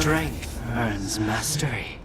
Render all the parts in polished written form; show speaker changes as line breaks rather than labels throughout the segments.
Strength earns mastery.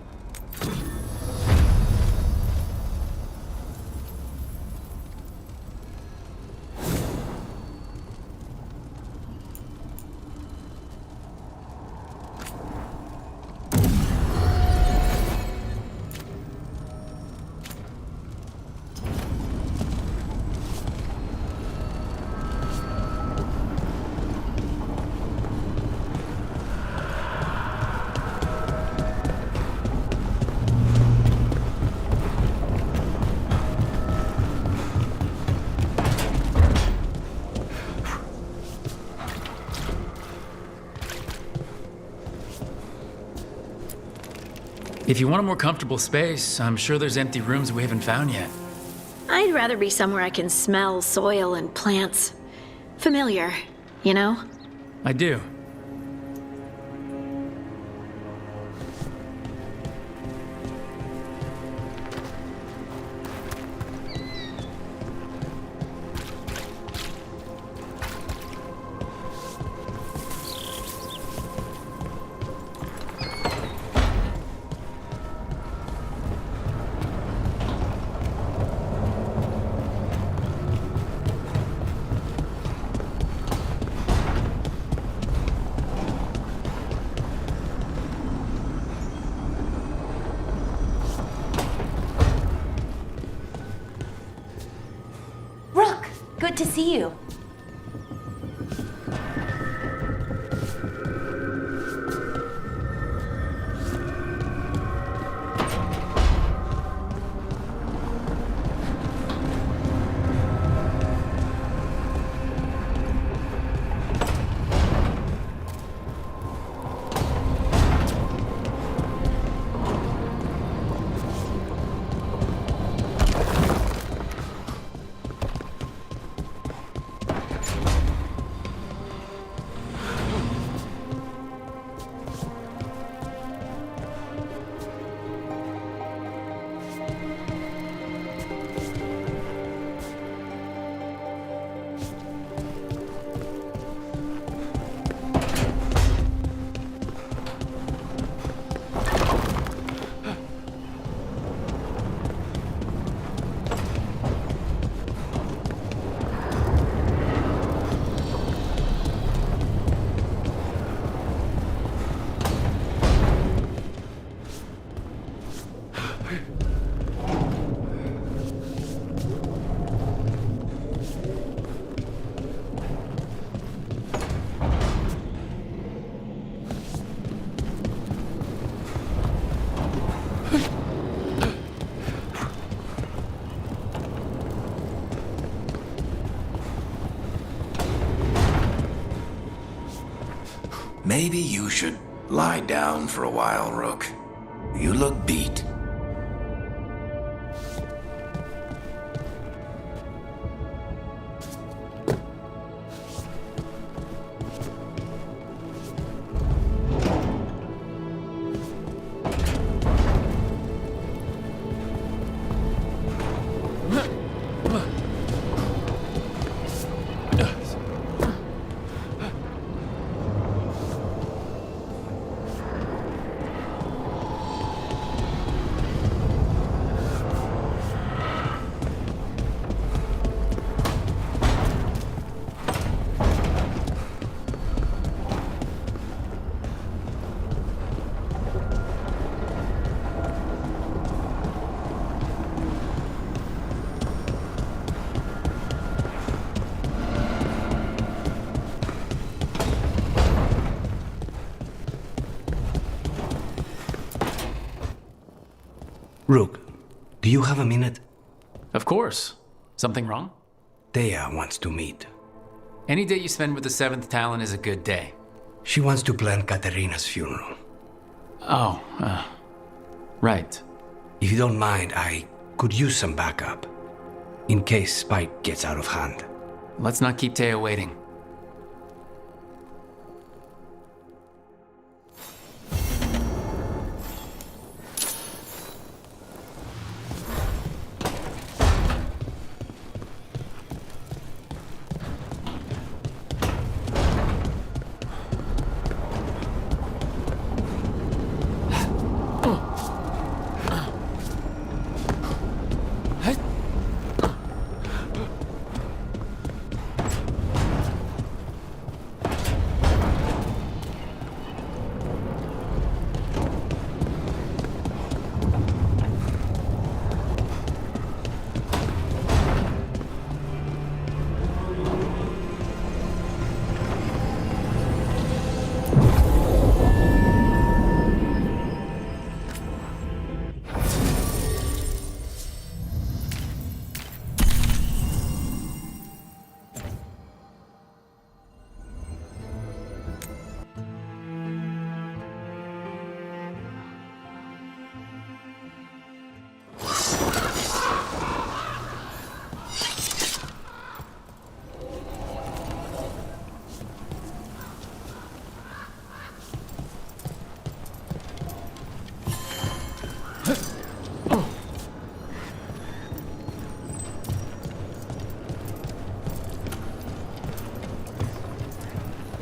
If you want a more comfortable space, I'm sure there's empty rooms we haven't found yet.
I'd rather be somewhere I can smell soil and plants. Familiar, you know?
I do.
Good to see you.
Maybe you should lie down for a while, Rook. You look beat.
Rook, do you have a minute?
Of course. Something wrong?
Thea wants to meet.
Any day you spend with the 7th Talon is a good day.
She wants to plan Katerina's funeral.
Oh, right.
If you don't mind, I could use some backup. In case Spike gets out of hand.
Let's not keep Teo waiting.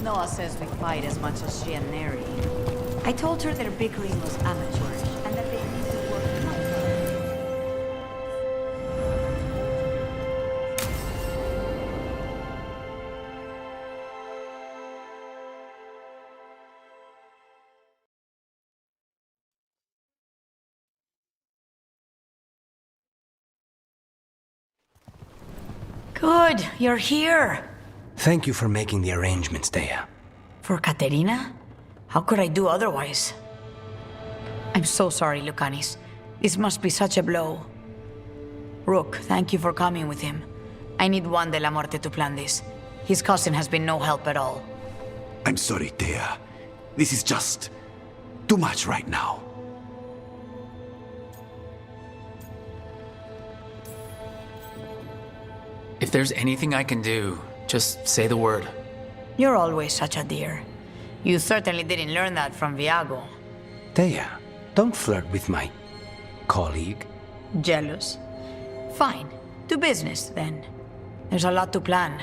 Noah says we fight as much as she and Neri. I told her their bickering was amateurish, and that they need to work
Good, you're here.
Thank you for making the arrangements, Thea.
For Katerina? How could I do otherwise? I'm so sorry, Lucanis. This must be such a blow. Rook, thank you for coming with him. I need Juan de la Muerte to plan this. His cousin has been no help at all.
I'm sorry, Thea. This is just too much right now.
If there's anything I can do, just say the word.
You're always such a dear. You certainly didn't learn that from Viago.
Thea, don't flirt with my colleague.
Jealous? Fine. To business, then. There's a lot to plan.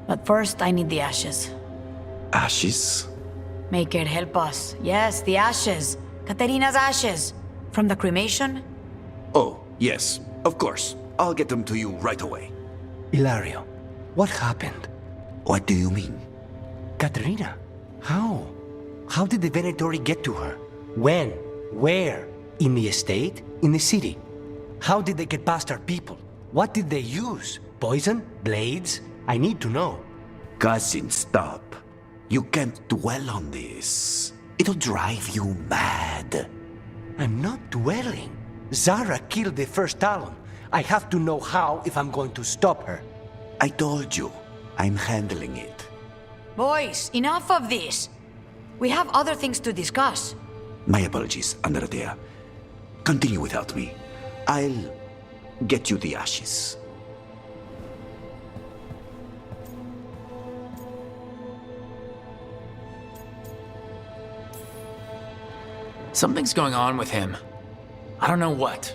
But first, I need the ashes.
Ashes?
Make it help us. Yes, the ashes. Katerina's ashes. From the cremation?
Oh, yes, of course. I'll get them to you right away.
Ilario, what happened?
What do you mean?
Katerina, how? How did the Venatori get to her? When? Where? In the estate? In the city? How did they get past our people? What did they use? Poison? Blades? I need to know.
Cousin, stop. You can't dwell on this. It'll drive you mad.
I'm not dwelling. Zara killed the first Talon. I have to know how if I'm going to stop her.
I told you, I'm handling it.
Boys, enough of this. We have other things to discuss.
My apologies, Andradea. Continue without me. I'll get you the ashes.
Something's going on with him. I don't know what.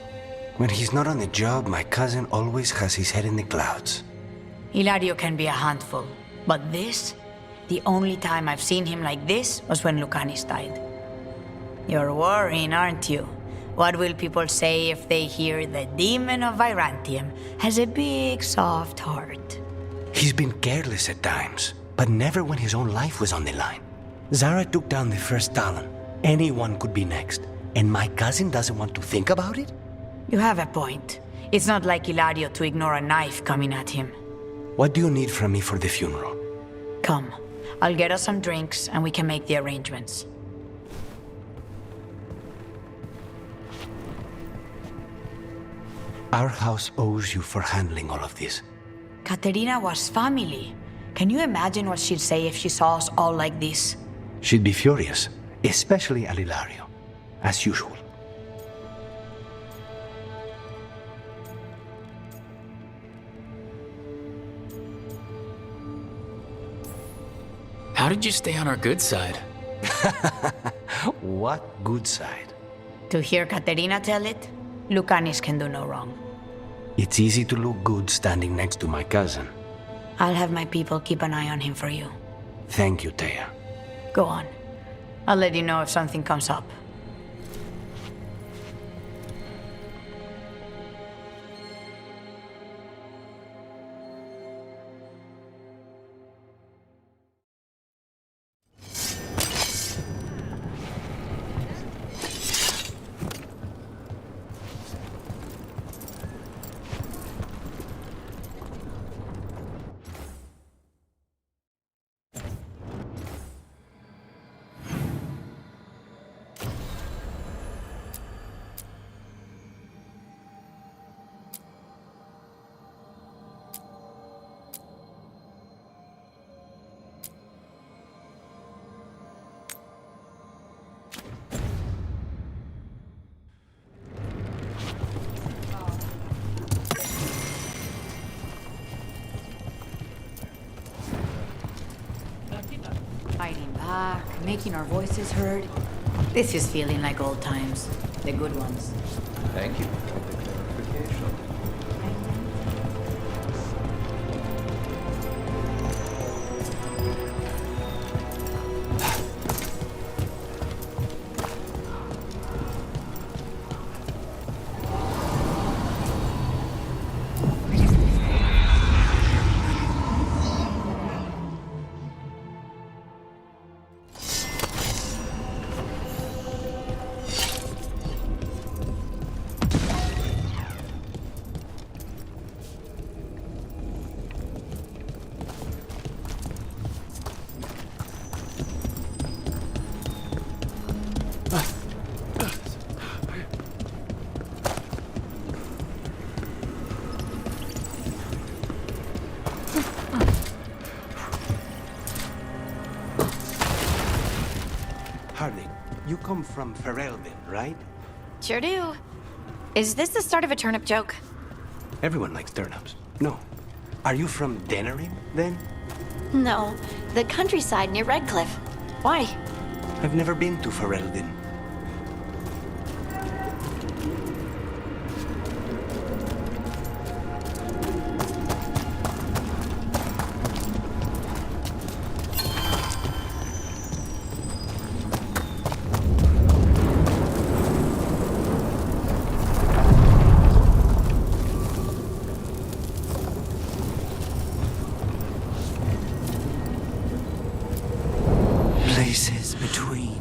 When he's not on the job, my cousin always has his head in the clouds.
Hilario can be a handful. But this? The only time I've seen him like this was when Lucanis died. You're worrying, aren't you? What will people say if they hear the demon of Virantium has a big, soft heart?
He's been careless at times, but never when his own life was on the line. Zara took down the first Talon. Anyone could be next. And my cousin doesn't want to think about it?
You have a point. It's not like Hilario to ignore a knife coming at him.
What do you need from me for the funeral?
Come. I'll get us some drinks and we can make the arrangements.
Our house owes you for handling all of this.
Katerina was family. Can you imagine what she'd say if she saw us all like this?
She'd be furious, especially at Hilario, as usual.
How did you stay on our good side?
What good side?
To hear Katerina tell it, Lucanis can do no wrong.
It's easy to look good standing next to my cousin.
I'll have my people keep an eye on him for you.
Thank you, Thea.
Go on. I'll let you know if something comes up.
fighting back, making our voices heard. This is feeling like old times. The good ones.
Thank you for the clarification.
you come from Ferelden, right?
Sure do. Is this the start of a turnip joke?
Everyone likes turnips. No. Are you from Denerim, then?
No, the countryside near Redcliffe. Why?
I've never been to Ferelden.
Places between.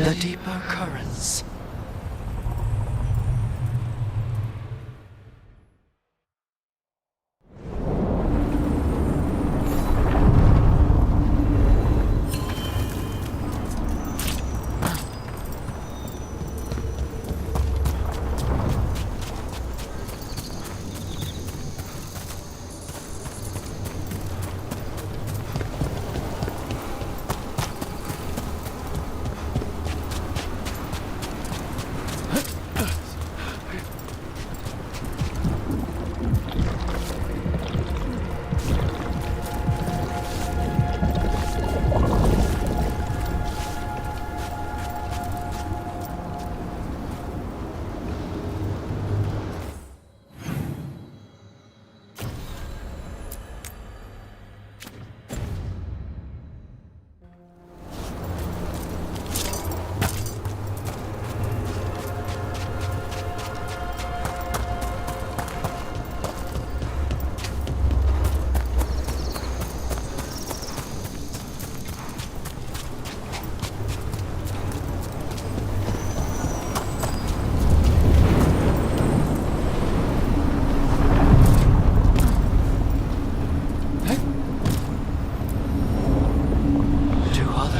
The deeper currents.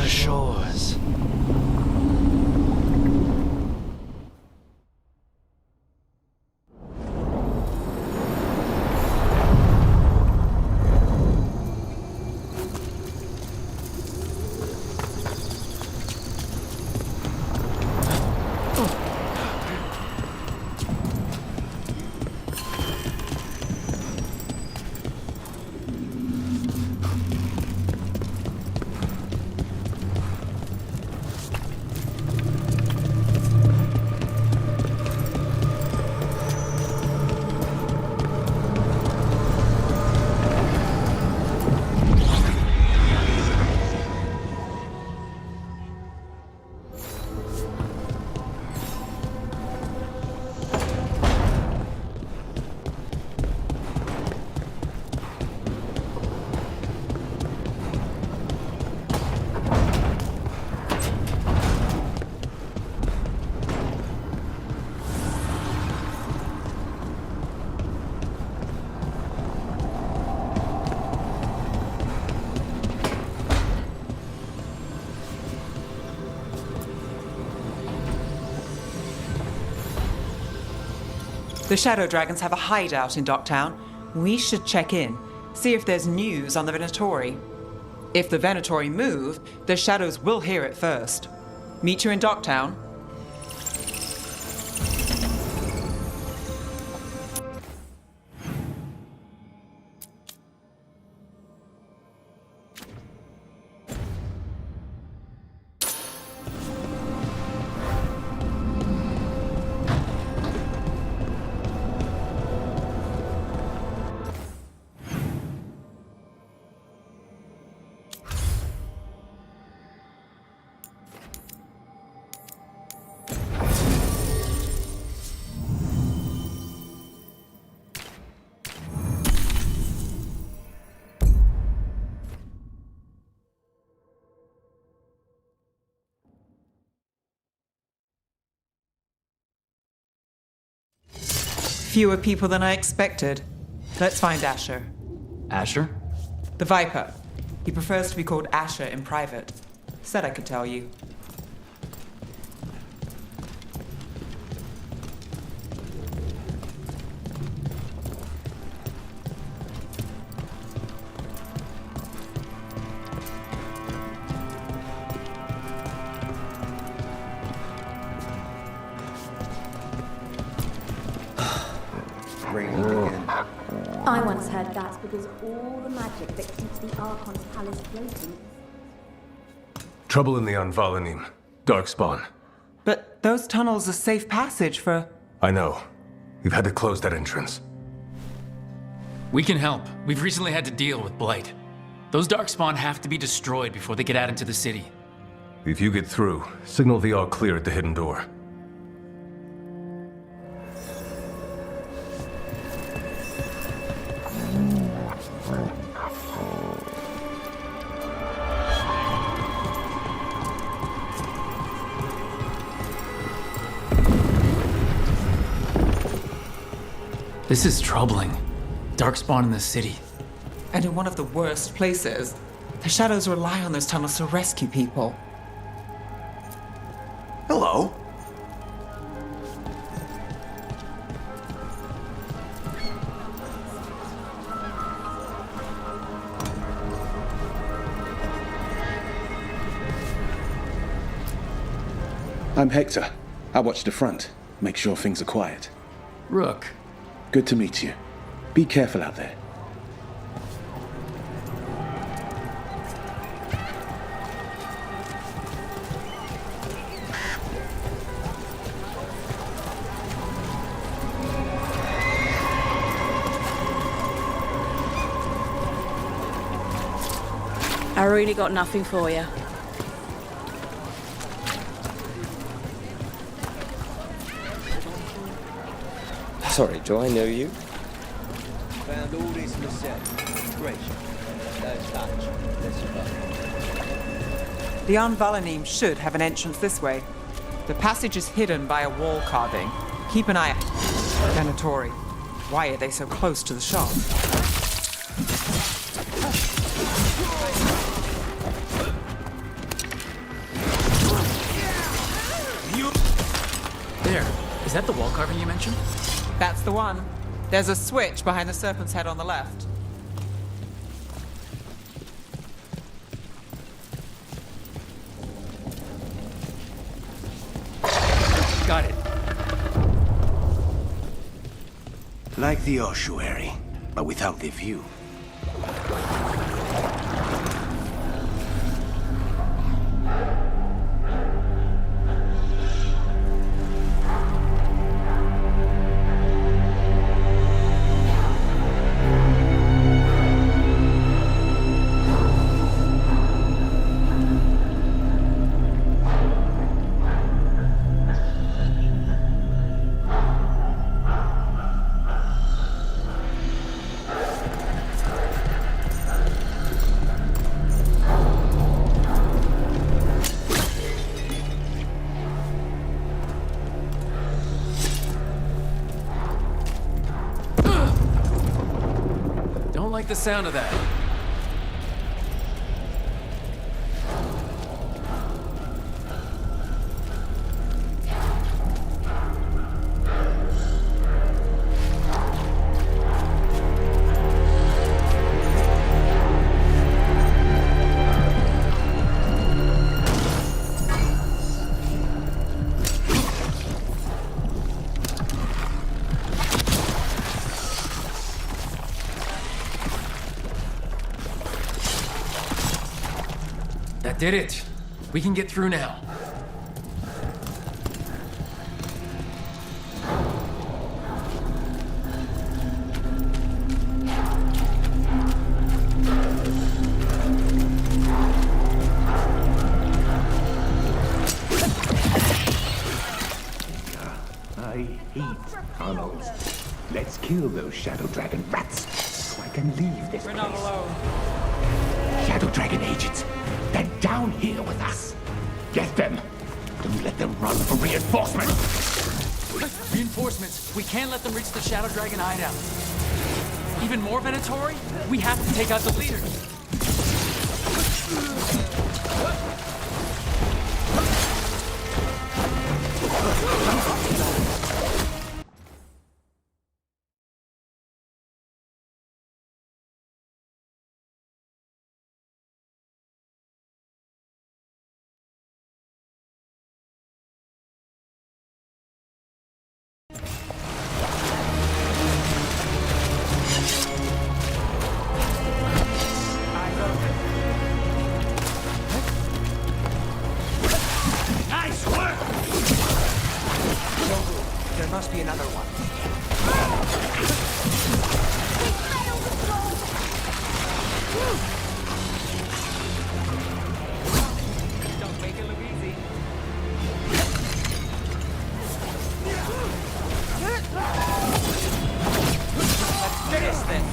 Shores.
The Shadow Dragons have a hideout in Docktown. We should check in, see if there's news on the Venatori. If the Venatori move, the Shadows will hear it first. Meet you in Docktown. Fewer people than I expected. Let's find Asher.
Asher?
The Viper. He prefers to be called Asher in private. Said I could tell you.
I once heard that's because all the magic that keeps the Archon's palace floating.
Trouble in the Anvalanim. Darkspawn.
But those tunnels are safe passage for...
I know. We've had to close that entrance.
We can help. We've recently had to deal with Blight. Those Darkspawn have to be destroyed before they get out into the city.
If you get through, signal the all clear at the hidden door.
This is troubling. Darkspawn in the city.
And in one of the worst places. The Shadows rely on those tunnels to rescue people.
Hello.
I'm Hector. I watch the front. Make sure things are quiet.
Rook.
Good to meet you. Be careful out there.
I really got nothing for you.
Sorry, do I know you?
Found all this myself. Great. No touch. Let's go.
The Anvalanim should have an entrance this way. The passage is hidden by a wall carving. Keep an eye out. Venatori. Why are they so close to the shop?
There. Is that the wall carving you mentioned?
That's the one. There's a switch behind the serpent's head on the left.
Got it.
Like the ossuary, but without the view.
Like the sound of that. That did it. We can get through now.
I hate tunnels. Let's kill those Shadow Dragon rats so I can leave this place.
We're not alone.
Shadow Dragon agents, they're down here with us. Get them. Don't let them run for reinforcements.
Reinforcements. We can't let them reach the Shadow Dragon hideout. Even more Venatori? We have to take out the leader.
Nice work! There must be another one.
Don't make it look easy. Let's finish this.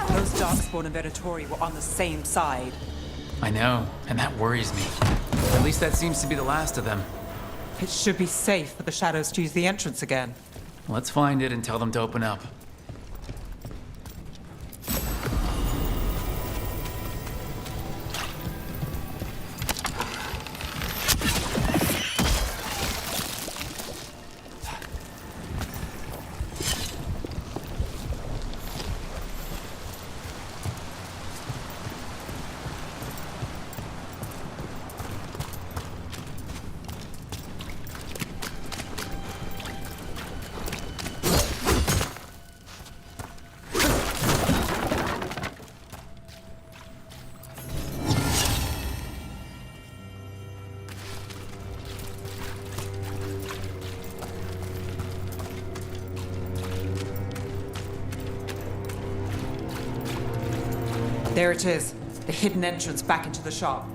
Those Darkspawn and Venatori were on the same side.
I know, and that worries me. At least that seems to be the last of them.
It should be safe for the Shadows to use the entrance again.
Let's find it and tell them to open up.
There it is, the hidden entrance back into the shop.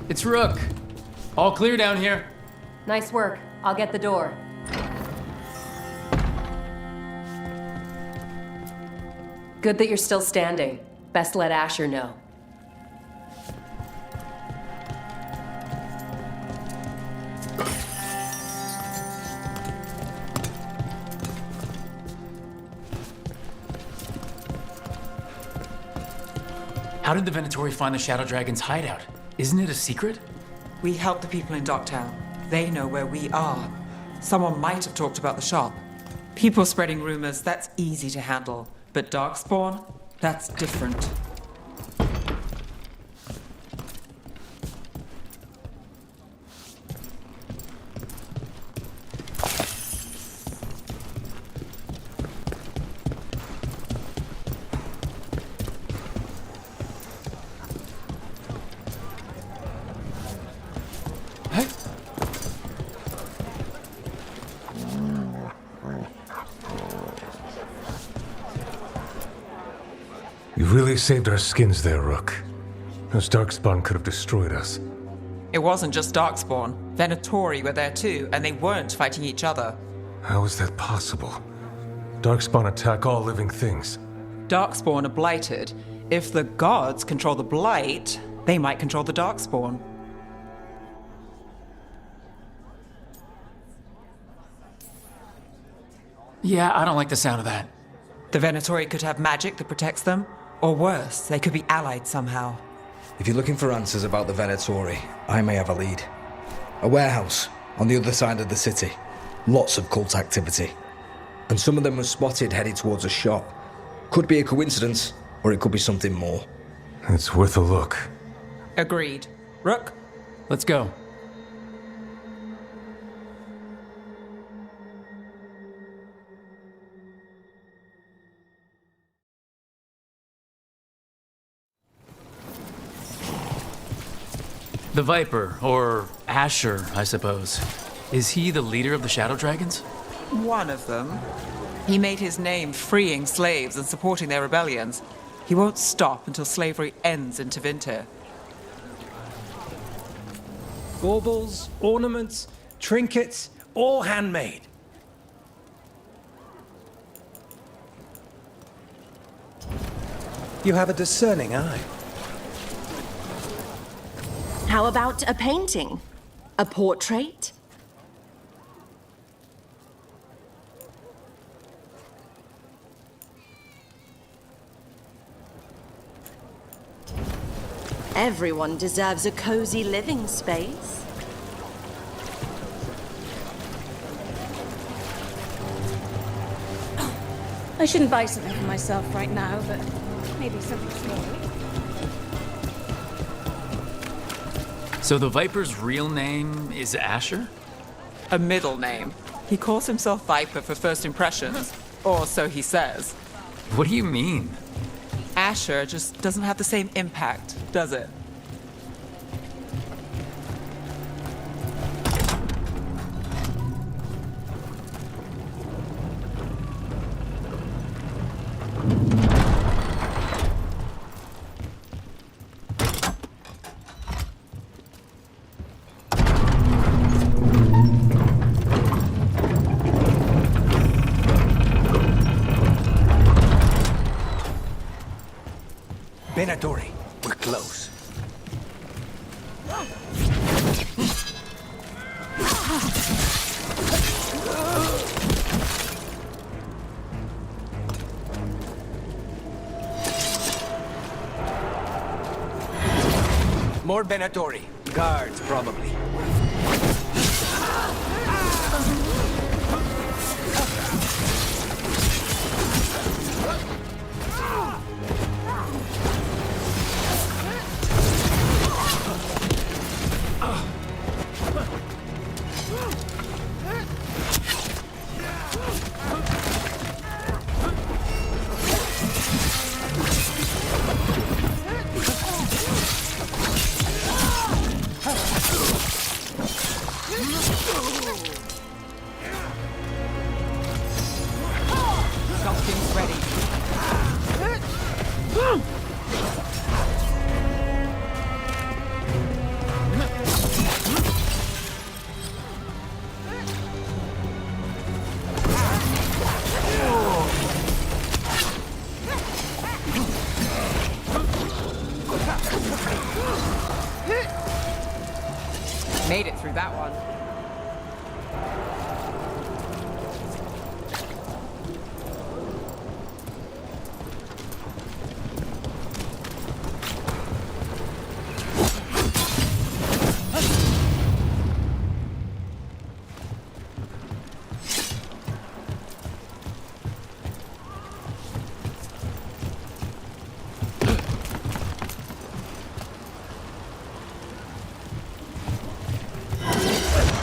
It's Rook. All clear down here.
Nice work. I'll get the door. Good that you're still standing. Best let Asher know.
How did the Venatori find the Shadow Dragon's hideout? Isn't it a secret?
We help the people in Docktown. They know where we are. Someone might have talked about the shop. People spreading rumors, that's easy to handle. But Darkspawn, that's different.
You really saved our skins there, Rook. Those Darkspawn could have destroyed us.
It wasn't just Darkspawn. Venatori were there too, and they weren't fighting each other.
How is that possible? Darkspawn attack all living things.
Darkspawn are blighted. If the gods control the blight, they might control the Darkspawn.
Yeah, I don't like the sound of that.
The Venatori could have magic that protects them, or worse, they could be allied somehow.
If you're looking for answers about the Venatori, I may have a lead. A warehouse on the other side of the city. Lots of cult activity. And some of them were spotted headed towards a shop. Could be a coincidence, or it could be something more.
It's worth a look.
Agreed. Rook?
Let's go. The Viper, or Asher, I suppose. Is he the leader of the Shadow Dragons?
One of them. He made his name freeing slaves and supporting their rebellions. He won't stop until slavery ends in Tevinter.
Baubles, ornaments, trinkets, all handmade. You have a discerning eye.
How about a painting? A portrait? Everyone deserves a cozy living space.
I shouldn't buy something for myself right now, but maybe something small.
So the Viper's real name is Asher?
A middle name. He calls himself Viper for first impressions, or so he says.
What do you mean?
Asher just doesn't have the same impact, does it?
Venatori, we're close. More Venatori. Guards, probably.
Something's ready. Made it through that one.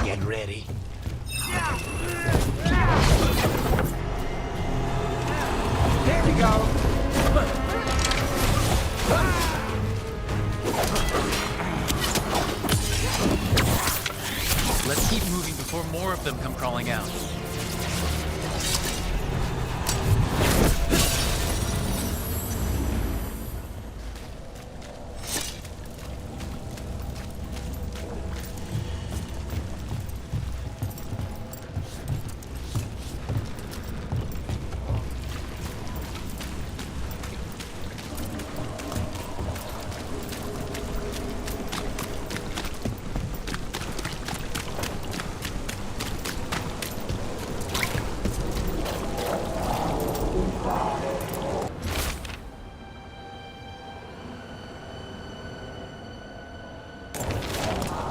Get ready.
There we go.
Let's keep moving before more of them come crawling out.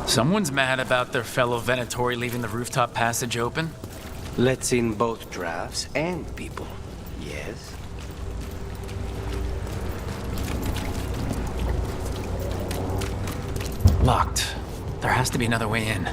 Someone's mad about their fellow Venatori leaving the rooftop passage open.
Let's in both drafts and people. Yes?
Locked. There has to be another way in.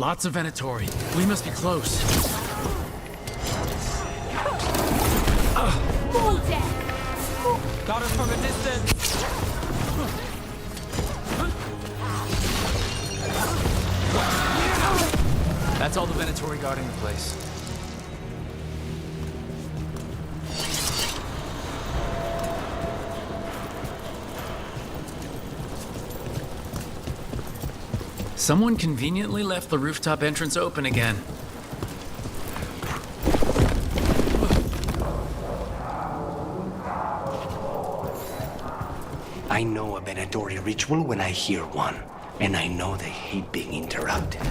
Lots of Venatori. We must be close.
Got us from a distance.
That's all the Venatori guarding the place. Someone conveniently left the rooftop entrance open again.
I know a Venatori ritual when I hear one, and I know they hate being interrupted.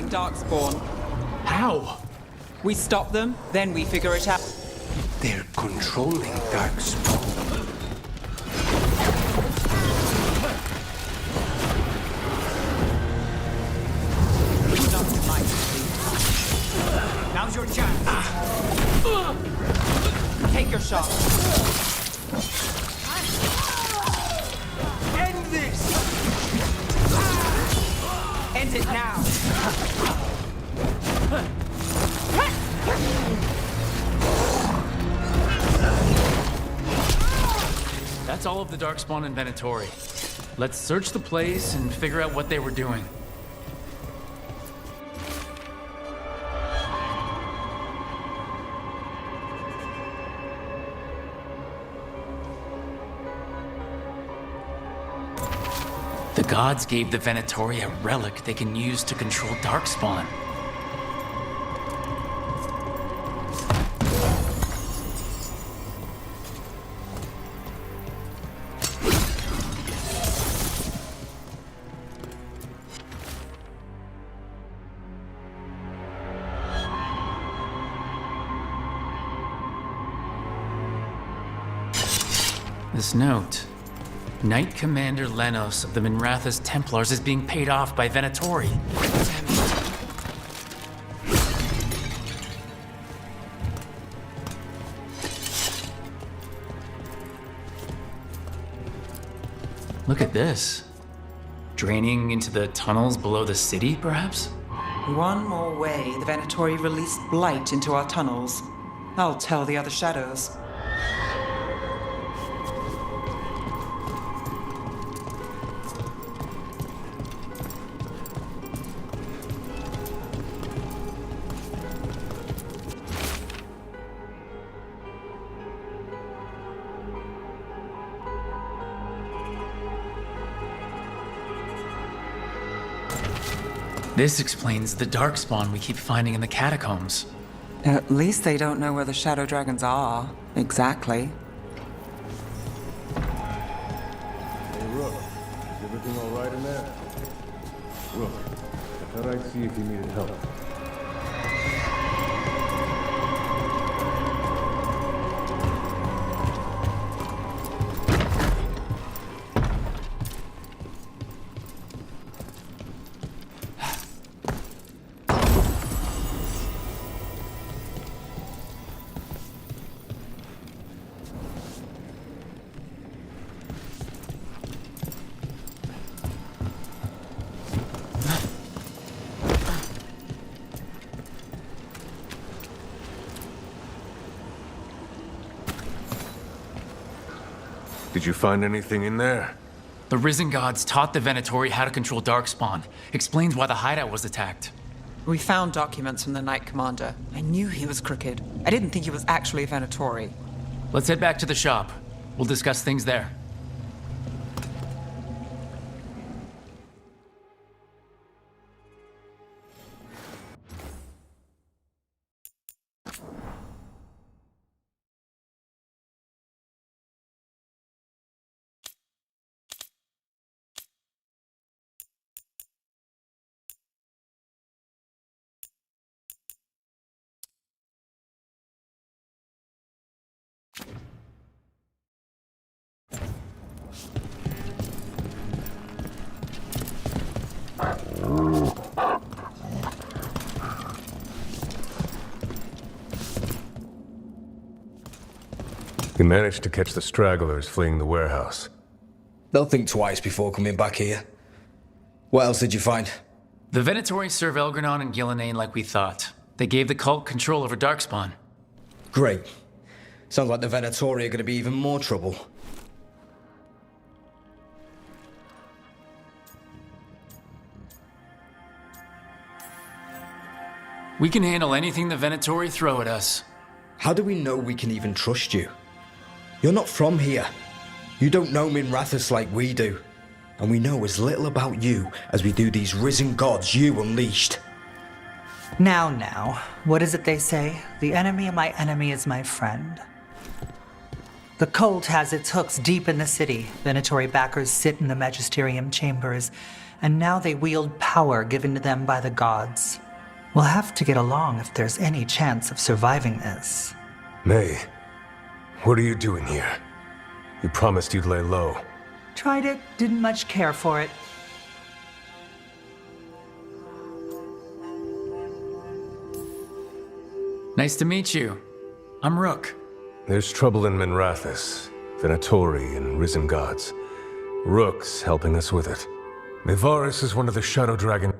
Darkspawn.
How?
We stop them, then we figure it out.
They're controlling Darkspawn.
Now's your chance. Take your shot.
End this!
End it now.
That's all of the Darkspawn and Venatori. Let's search the place and figure out what they were doing. The gods gave the Venatori a relic they can use to control Darkspawn. This note. Knight Commander Lenos of the Minratha's Templars is being paid off by Venatori. Look at this. Draining into the tunnels below the city, perhaps?
One more way, the Venatori released blight into our tunnels. I'll tell the other shadows.
This explains the Darkspawn we keep finding in the catacombs.
At least they don't know where the Shadow Dragons are. Exactly.
Hey, Rook. Is everything all right in there? Rook, I thought I'd see if you needed help. Did you find anything in there?
The Risen Gods taught the Venatori how to control Darkspawn. Explains why the hideout was attacked.
We found documents from the Knight Commander. I knew he was crooked. I didn't think he was actually a Venatori.
Let's head back to the shop. We'll discuss things there.
We managed to catch the stragglers fleeing the warehouse.
They'll think twice before coming back here. What else did you find?
The Venatori serve Elgranon and Gillenane like we thought. They gave the cult control over Darkspawn.
Great. Sounds like the Venatori are going to be even more trouble.
We can handle anything the Venatori throw at us.
How do we know we can even trust you? You're not from here. You don't know Minrathous like we do. And we know as little about you as we do these risen gods you unleashed.
Now, what is it they say? The enemy of my enemy is my friend. The cult has its hooks deep in the city. Venatori backers sit in the magisterium chambers, and now they wield power given to them by the gods. We'll have to get along if there's any chance of surviving this.
May, what are you doing here? You promised you'd lay low.
Tried it, didn't much care for it.
Nice to meet you. I'm Rook.
There's trouble in Minrathous, Venatori, and risen gods. Rook's helping us with it. Nevaris is one of the Shadow Dragon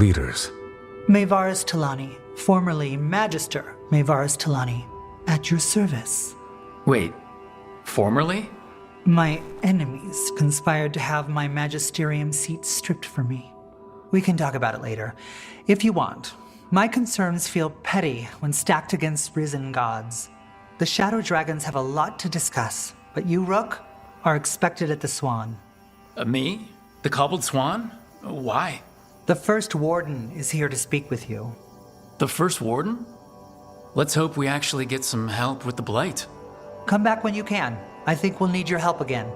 leaders?
Maevaris Talani, formerly Magister Maevaris Talani, at your service.
Wait, formerly?
My enemies conspired to have my magisterium seat stripped from me. We can talk about it later, if you want. My concerns feel petty when stacked against risen gods. The Shadow Dragons have a lot to discuss, but you, Rook, are expected at the Swan.
Me? The Cobbled Swan? Why?
The First Warden is here to speak with you.
The First Warden? Let's hope we actually get some help with the Blight.
Come back when you can. I think we'll need your help again.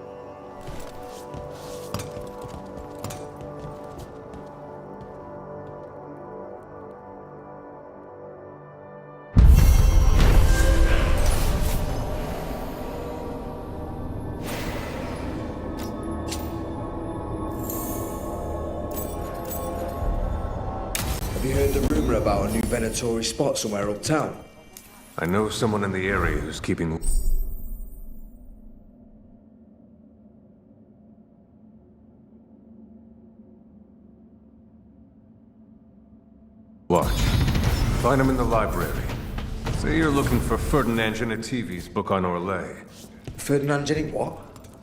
Have you heard the rumor about a new Venatori spot somewhere uptown?
I know someone in the area who's keeping... watch. Find him in the library. Say you're looking for Ferdinand Genetivi's book on Orlais.
Ferdinand Genetivi what?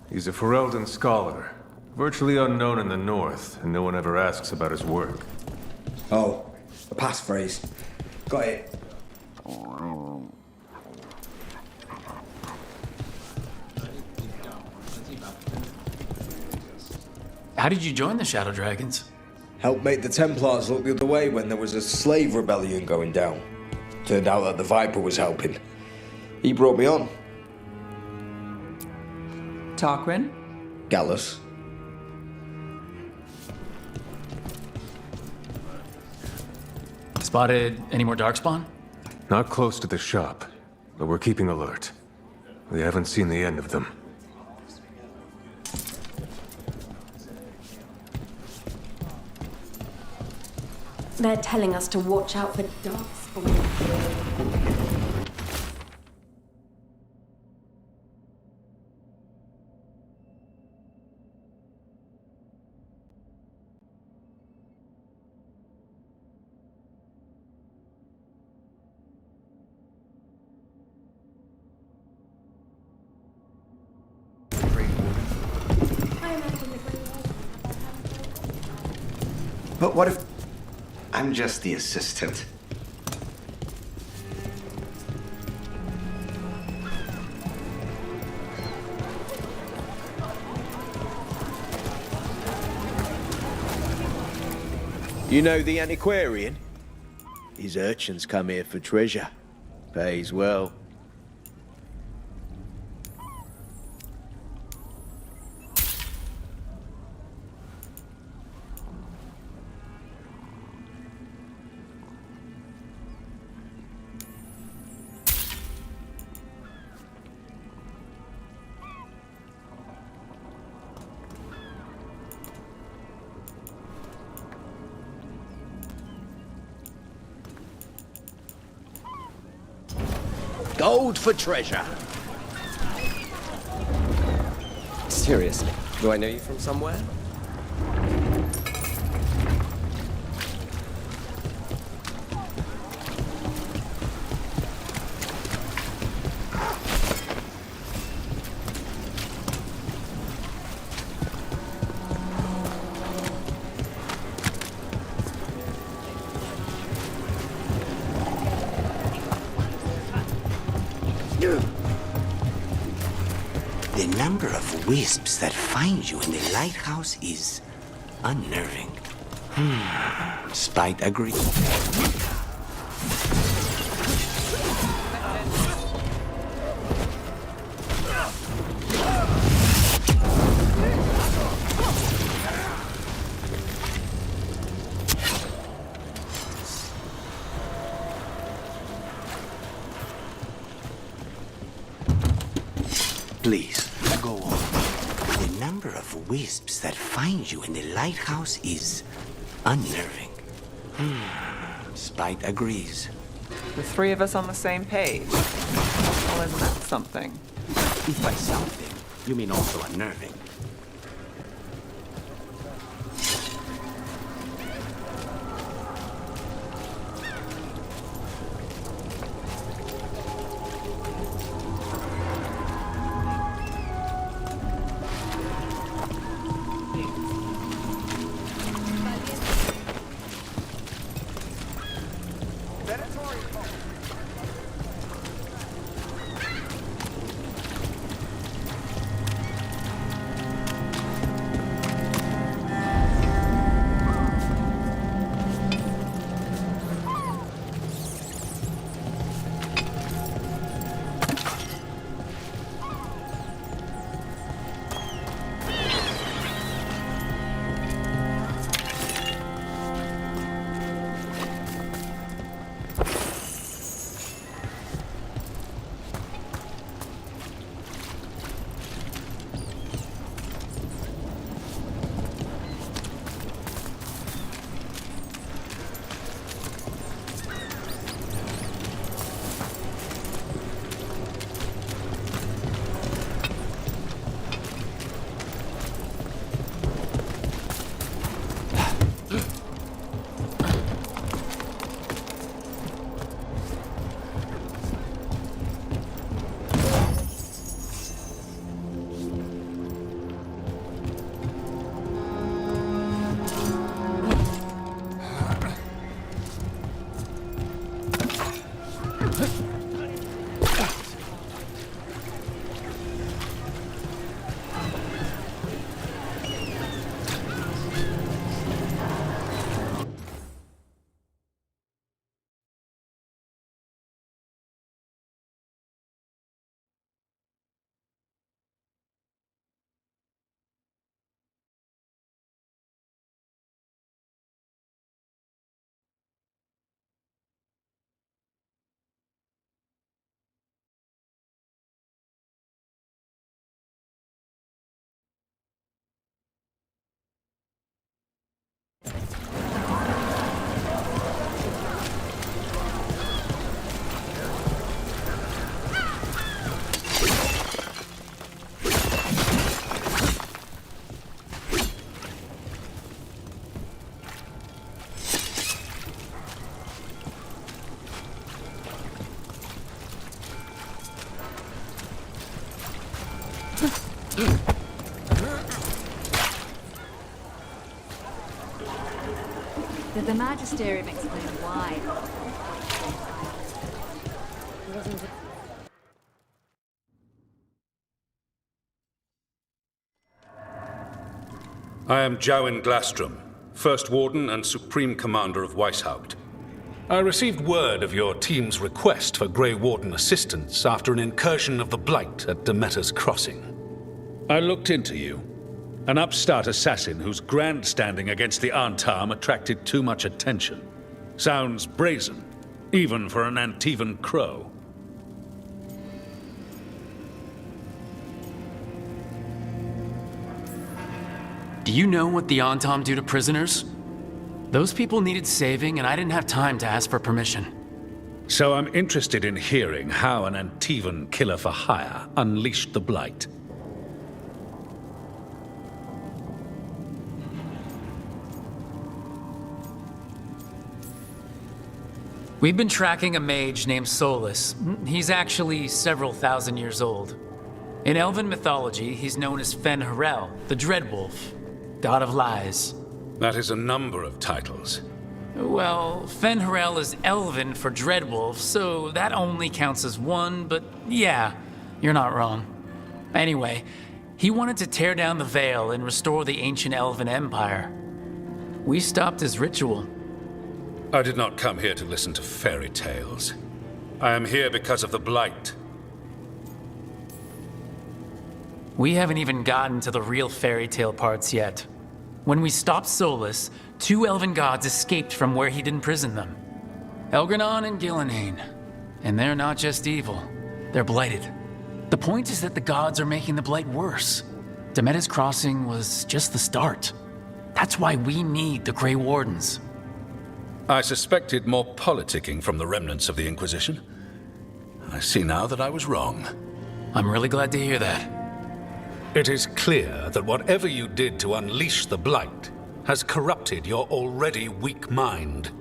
He's a Ferelden scholar, virtually unknown in the north, and no one ever asks about his work.
Oh, a passphrase. Got it.
How did you join the Shadow Dragons?
Helped make the Templars look the other way when there was a slave rebellion going down. Turned out that the Viper was helping. He brought me on.
Tarquin?
Gallus.
Spotted any more Darkspawn?
Not close to the shop, but we're keeping alert. We haven't seen the end of them.
They're telling us to watch out for Darkspawn.
But what if I'm just the assistant?
You know the antiquarian? His urchins come here for treasure. Pays well. Gold for treasure.
Seriously, do I know you from somewhere?
The number of wisps that find you in the lighthouse is unnerving. Spite agreed. Please, go on. The number of wisps that find you in the lighthouse is unnerving. Spite agrees.
The three of us on the same page. Well, isn't that something?
If by something, you mean also unnerving.
Did the Magisterium explain why?
I am Jowen Glastrom, First Warden and Supreme Commander of Weishaupt. I received word of your team's request for Grey Warden assistance after an incursion of the Blight at Demeter's Crossing. I looked into you. An upstart assassin whose grandstanding against the Antam attracted too much attention. Sounds brazen, even for an Antivan crow.
Do you know what the Antam do to prisoners? Those people needed saving, and I didn't have time to ask for permission.
So I'm interested in hearing how an Antivan killer for hire unleashed the Blight.
We've been tracking a mage named Solus. He's actually several thousand years old. In Elven mythology, he's known as Fen-Harel, the Dreadwolf, god of lies.
That is a number of titles.
Well, Fen-Harel is Elven for Dreadwolf, so that only counts as one, but yeah, you're not wrong. Anyway, he wanted to tear down the Veil and restore the ancient Elven Empire. We stopped his ritual.
I did not come here to listen to fairy tales. I am here because of the Blight.
We haven't even gotten to the real fairy tale parts yet. When we stopped Solus, 2 elven gods escaped from where he'd imprisoned them. Elgranon and Gillenhain. And they're not just evil, they're blighted. The point is that the gods are making the Blight worse. Demeter's Crossing was just the start. That's why we need the Grey Wardens.
I suspected more politicking from the remnants of the Inquisition. I see now that I was wrong.
I'm really glad to hear that.
It is clear that whatever you did to unleash the Blight has corrupted your already weak mind.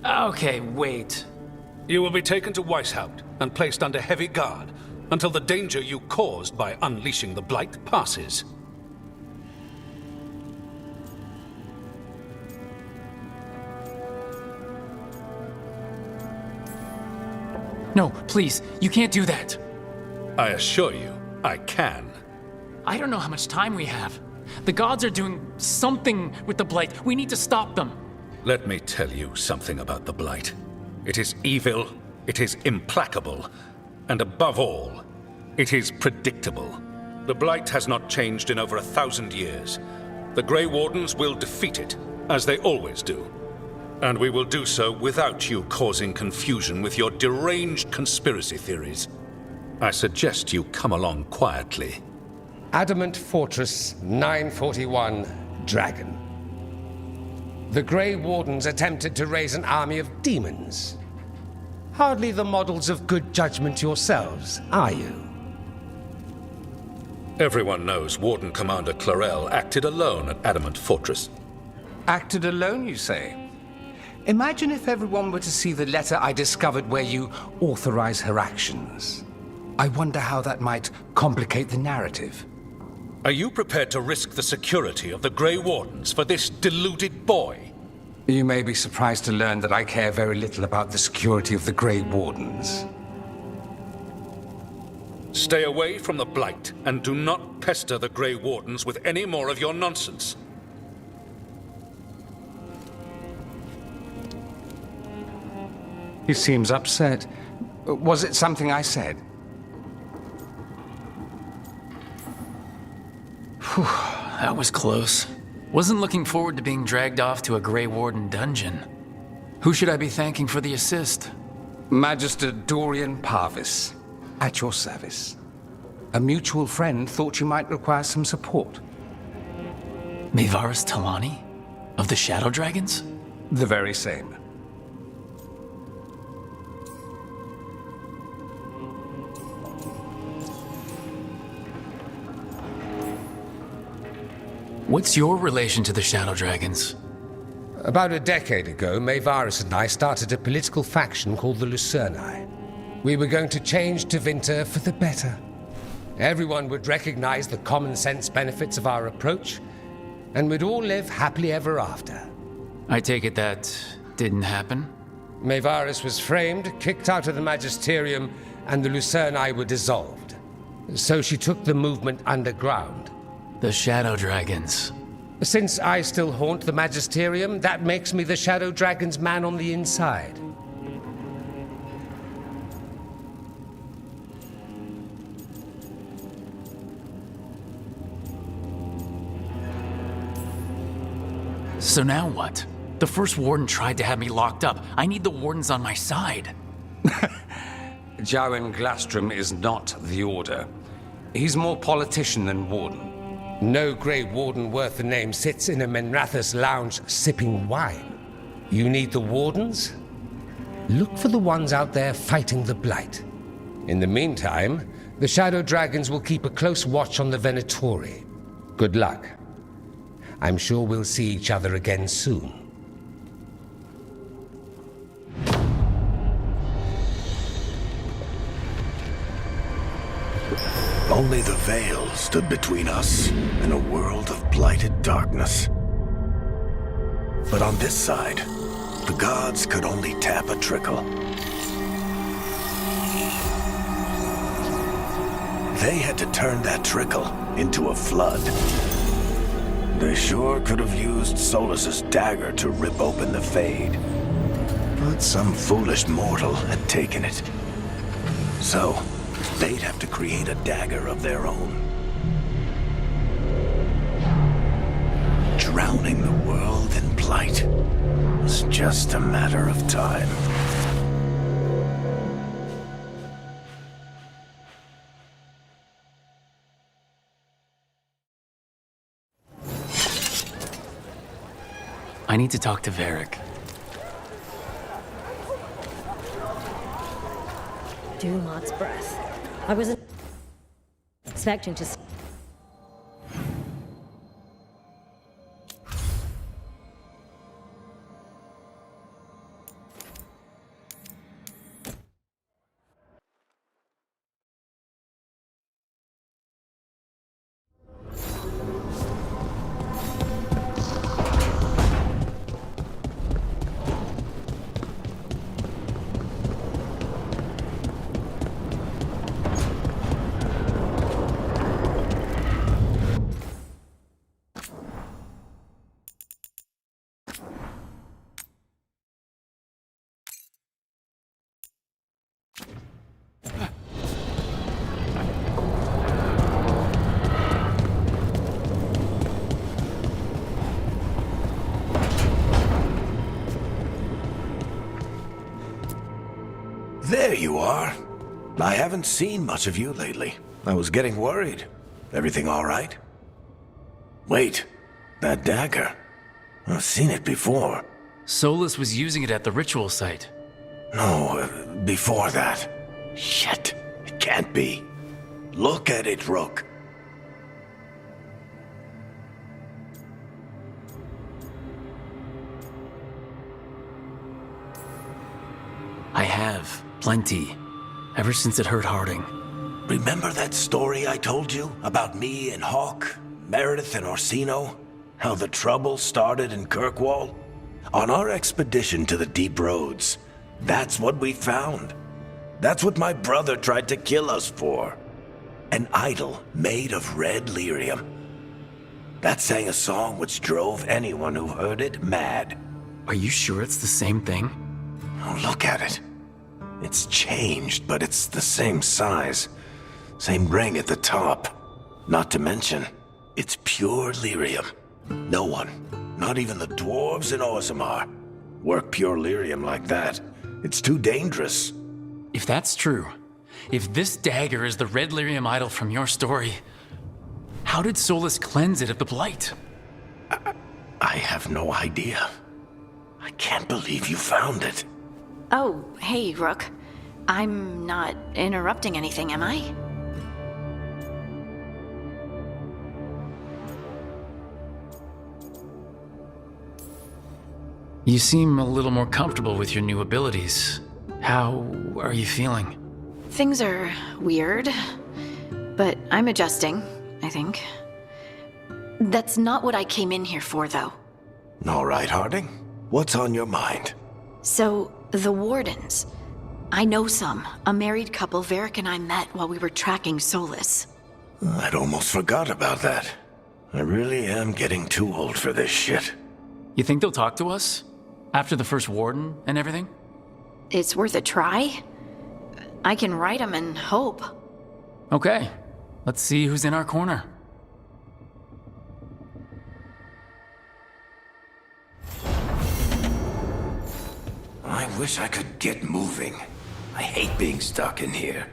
Okay, wait.
You will be taken to Weishaupt and placed under heavy guard until the danger you caused by unleashing the Blight passes.
No, please, you can't do that.
I assure you, I can.
I don't know how much time we have. The gods are doing something with the Blight. We need to stop them.
Let me tell you something about the Blight. It is evil, it is implacable, and above all, it is predictable. The Blight has not changed in over 1,000 years. The Grey Wardens will defeat it, as they always do. And we will do so without you causing confusion with your deranged conspiracy theories. I suggest you come along quietly.
Adamant Fortress 941, Dragon. The Grey Wardens attempted to raise an army of demons. Hardly the models of good judgment yourselves, are you?
Everyone knows Warden Commander Clarel acted alone at Adamant Fortress.
Acted alone, you say? Imagine if everyone were to see the letter I discovered where you authorize her actions. I wonder how that might complicate the narrative.
Are you prepared to risk the security of the Grey Wardens for this deluded boy?
You may be surprised to learn that I care very little about the security of the Grey Wardens.
Stay away from the Blight, and do not pester the Grey Wardens with any more of your nonsense.
He seems upset. Was it something I said?
Whew, that was close. Wasn't looking forward to being dragged off to a Grey Warden dungeon. Who should I be thanking for the assist?
Magister Dorian Parvis, at your service. A mutual friend thought you might require some support.
Maevaris Talani? Of the Shadow Dragons?
The very same.
What's your relation to the Shadow Dragons?
About a decade ago, Maevaris and I started a political faction called the Lucerni. We were going to change Tevinter for the better. everyone would recognize the common sense benefits of our approach, and we'd all live happily ever after.
I take it that didn't happen?
Maevaris was framed, kicked out of the Magisterium, and the Lucerni were dissolved. So she took the movement underground.
The Shadow Dragons.
Since I still haunt the Magisterium, that makes me the Shadow Dragon's man on the inside.
So now what? The first warden tried to have me locked up. I need the wardens on my side.
Jowen Glastrom is not the Order. He's more politician than warden.
No Grey Warden worth the name sits in a Menrathus lounge sipping wine. You need the wardens? Look for the ones out there fighting the Blight. In the meantime, the Shadow Dragons will keep a close watch on the Venatori. Good luck. I'm sure we'll see each other again soon.
Only the veil stood between us and a world of blighted darkness. But on this side, the gods could only tap a trickle. They had to turn that trickle into a flood. They sure could have used Solus's dagger to rip open the Fade. But some foolish mortal had taken it. So, they'd have to create a dagger of their own. Drowning the world in blight was just a matter of time.
I need to talk to Varric.
Dumat's breath. I wasn't expecting to see.
There you are. I haven't seen much of you lately. I was getting worried. Everything all right? Wait, that dagger. I've seen it before.
Solus was using it at the ritual site.
No, before that. Shit, it can't be. Look at it, Rook.
I have. Plenty. Ever since it hurt Harding.
Remember that story I told you about me and Hawk, Meredith and Orsino? How the trouble started in Kirkwall? On our expedition to the Deep Roads, that's what we found. That's what my brother tried to kill us for. An idol made of red lyrium. That sang a song which drove anyone who heard it mad.
Are you sure it's the same thing?
Oh, look at it. It's changed, but it's the same size. Same ring at the top. Not to mention, it's pure lyrium. No one, not even the dwarves in Orzammar, work pure lyrium like that. It's too dangerous.
If that's true, if this dagger is the red lyrium idol from your story, how did Solus cleanse it of the blight?
I have no idea. I can't believe you found it.
Oh, hey, Rook. I'm not interrupting anything, am I?
You seem a little more comfortable with your new abilities. How are you feeling?
Things are weird. But I'm adjusting, I think. That's not what I came in here for, though.
All right, Harding. What's on your mind?
So, the Wardens. I know some. A married couple Varric and I met while we were tracking Solus.
I'd almost forgot about that. I really am getting too old for this shit.
You think they'll talk to us? After the first warden and everything?
It's worth a try. I can write them and hope.
Okay. Let's see who's in our corner.
I wish I could get moving. I hate being stuck in here.